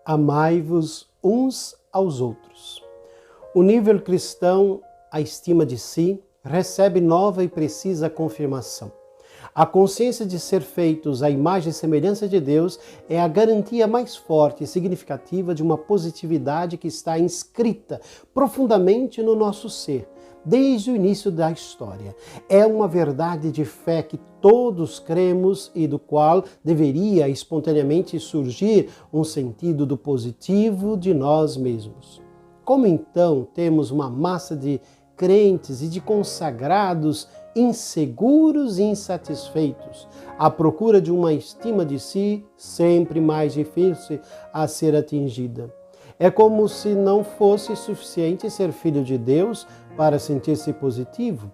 Amai-vos uns aos outros. O nível cristão, a estima de si, recebe nova e precisa confirmação. A consciência de ser feitos à imagem e semelhança de Deus é a garantia mais forte e significativa de uma positividade que está inscrita profundamente no nosso ser, desde o início da história. É uma verdade de fé que todos cremos e do qual deveria espontaneamente surgir um sentido do positivo de nós mesmos. Como então temos uma massa de crentes e de consagrados inseguros e insatisfeitos, à procura de uma estima de si sempre mais difícil a ser atingida? É como se não fosse suficiente ser filho de Deus para sentir-se positivo.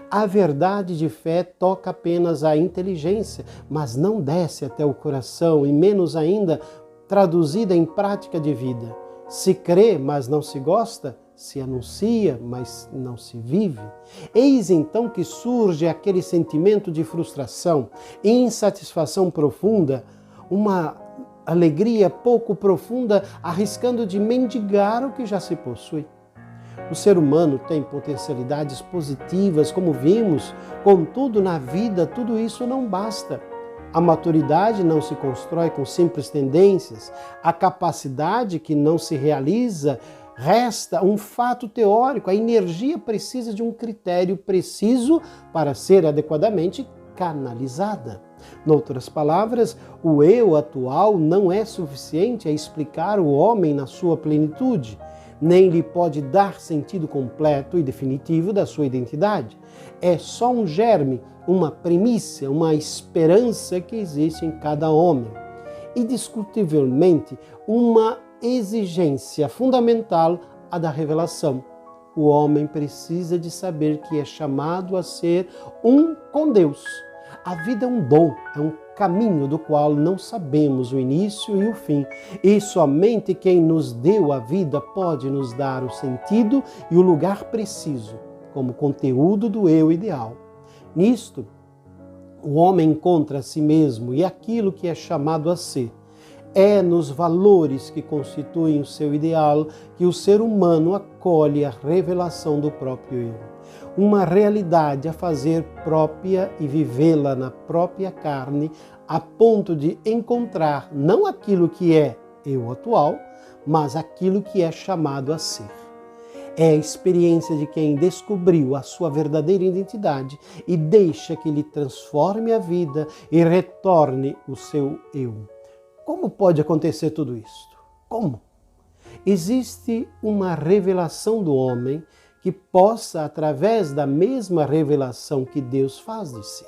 A verdade de fé toca apenas a inteligência, mas não desce até o coração e menos ainda traduzida em prática de vida. Se crê, mas não se gosta, se anuncia, mas não se vive. Eis então que surge aquele sentimento de frustração e insatisfação profunda, uma alegria pouco profunda, arriscando de mendigar o que já se possui. O ser humano tem potencialidades positivas, como vimos, contudo, na vida tudo isso não basta. A maturidade não se constrói com simples tendências, a capacidade que não se realiza resta um fato teórico, a energia precisa de um critério preciso para ser adequadamente canalizada. Noutras palavras, o eu atual não é suficiente a explicar o homem na sua plenitude, nem lhe pode dar sentido completo e definitivo da sua identidade. É só um germe, uma primícia, uma esperança que existe em cada homem. Indiscutivelmente, uma exigência fundamental a da revelação. O homem precisa de saber que é chamado a ser um com Deus. A vida é um dom, é um caminho do qual não sabemos o início e o fim. E somente quem nos deu a vida pode nos dar o sentido e o lugar preciso, como conteúdo do eu ideal. Nisto, o homem encontra a si mesmo e aquilo que é chamado a ser. É nos valores que constituem o seu ideal que o ser humano acolhe a revelação do próprio eu. Uma realidade a fazer própria e vivê-la na própria carne, a ponto de encontrar não aquilo que é eu atual, mas aquilo que é chamado a ser. É a experiência de quem descobriu a sua verdadeira identidade e deixa que lhe transforme a vida e retorne o seu eu. Como pode acontecer tudo isso? Como? Existe uma revelação do homem que possa, através da mesma revelação que Deus faz de si.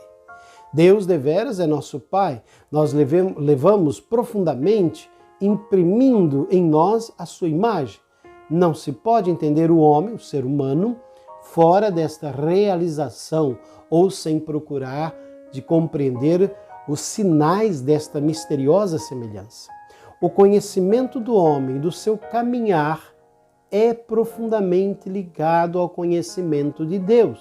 Deus deveras é nosso Pai. Nós levamos profundamente, imprimindo em nós a sua imagem. Não se pode entender o homem, o ser humano, fora desta realização ou sem procurar de compreender os sinais desta misteriosa semelhança. O conhecimento do homem, do seu caminhar, é profundamente ligado ao conhecimento de Deus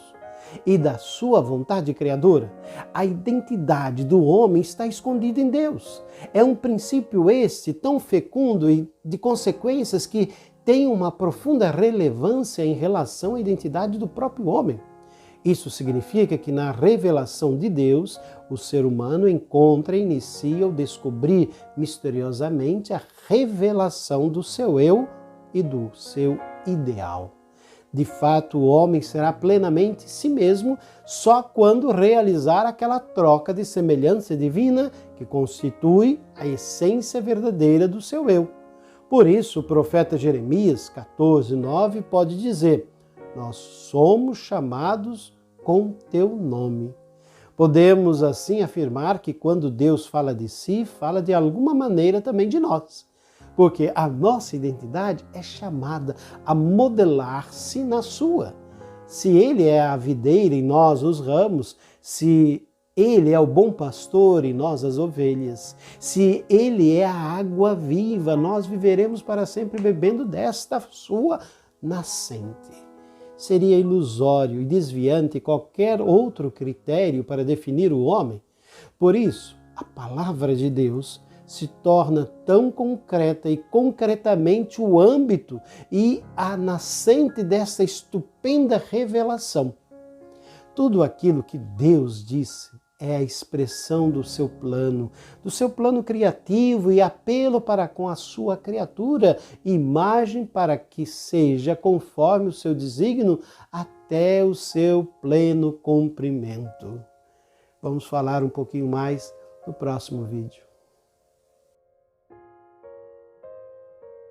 e da sua vontade criadora. A identidade do homem está escondida em Deus. É um princípio este tão fecundo e de consequências que tem uma profunda relevância em relação à identidade do próprio homem. Isso significa que na revelação de Deus, o ser humano encontra e inicia o descobrir misteriosamente a revelação do seu eu e do seu ideal. De fato, o homem será plenamente si mesmo só quando realizar aquela troca de semelhança divina que constitui a essência verdadeira do seu eu. Por isso, o profeta Jeremias 14:9 pode dizer: nós somos chamados com teu nome. Podemos assim afirmar que quando Deus fala de si, fala de alguma maneira também de nós. Porque a nossa identidade é chamada a modelar-se na sua. Se Ele é a videira e nós os ramos, se Ele é o bom pastor e nós as ovelhas, se Ele é a água viva, nós viveremos para sempre bebendo desta sua nascente. Seria ilusório e desviante qualquer outro critério para definir o homem. Por isso, a palavra de Deus se torna tão concreta e concretamente o âmbito e a nascente dessa estupenda revelação. Tudo aquilo que Deus disse é a expressão do seu plano criativo e apelo para com a sua criatura, imagem para que seja conforme o seu desígnio até o seu pleno cumprimento. Vamos falar um pouquinho mais no próximo vídeo.